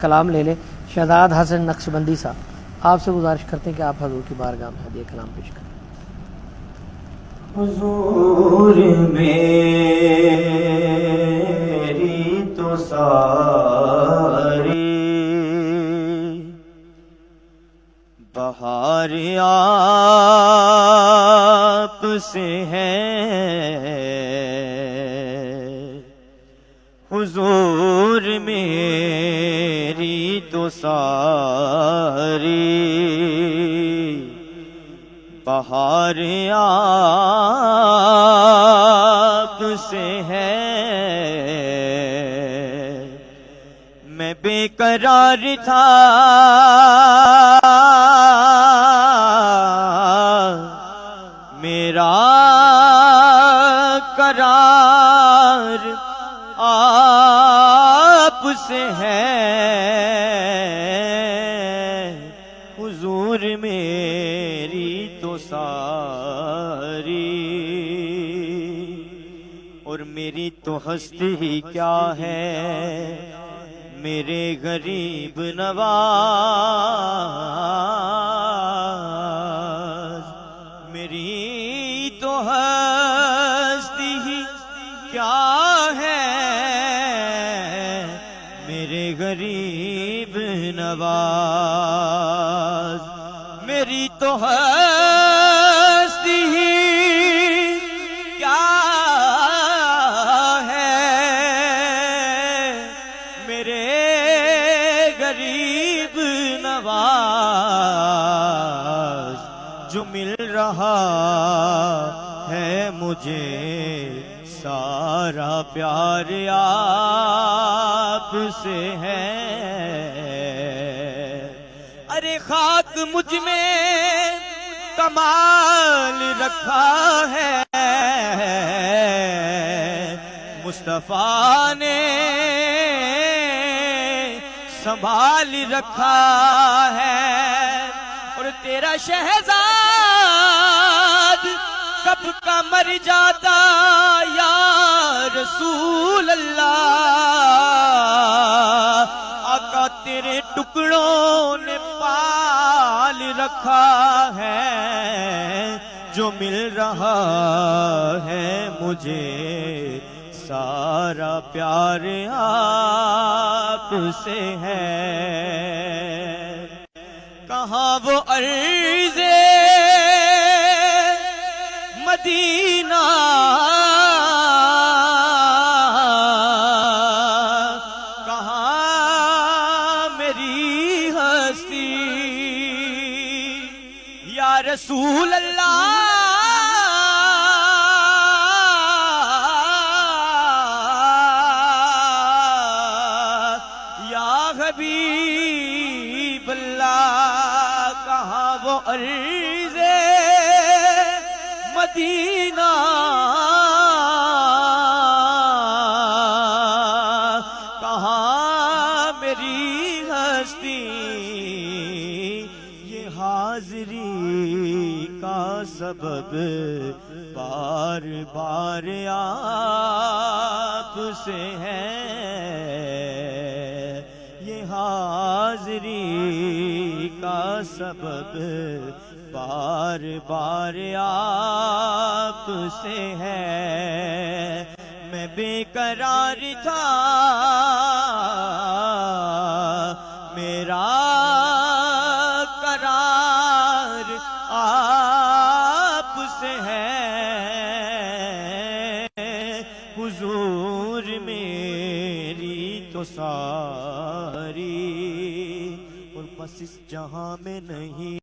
कलाम ले लें। शहजाद हसन नक्शबंदी साहब, आपसे गुजारिश करते हैं कि आप हजूर की बारगाह में हदीया कलाम पेश करें। हुजूर मेरी तो सारी बहार आप से है, हुजूर मेरी तो सारी बहार आप से है। मैं बेकरार था मेरा करार आप से है, हुजूर मेरी तो सारी। और मेरी तो हस्ती ही क्या है मेरे गरीब नवाज, मेरी तो हस्ती ही क्या है मेरे गरीब नवाज, मेरी तो हस्ती ही क्या है मेरे गरीब नवाज। जो मिल रहा है मुझे सारा प्यार आप से है। अरे खाक मुझ में कमाल रखा है मुस्तफा ने संभाल रखा है। और तेरा शहजाद कब का मर जाता या रसूल अल्लाह, आका तेरे टुकड़ों ने पाल रखा है। जो मिल रहा है मुझे सारा प्यार आप से है। कहाँ वो अर्ज़े मदीना कहाँ मेरी हस्ती या रसूल अल्लाह, या हबीब अल्लाह। कहाँ वो अर्ज़े मदीना कहाँ मेरी हस्ती, ये हाज़री का सबब बार बार आप से है। ये हाज़री का सबब बार बार आप से है। मैं बेकरार था मेरा करार आप से है, हुजूर मेरी तो सारी। और बस इस जहां में नहीं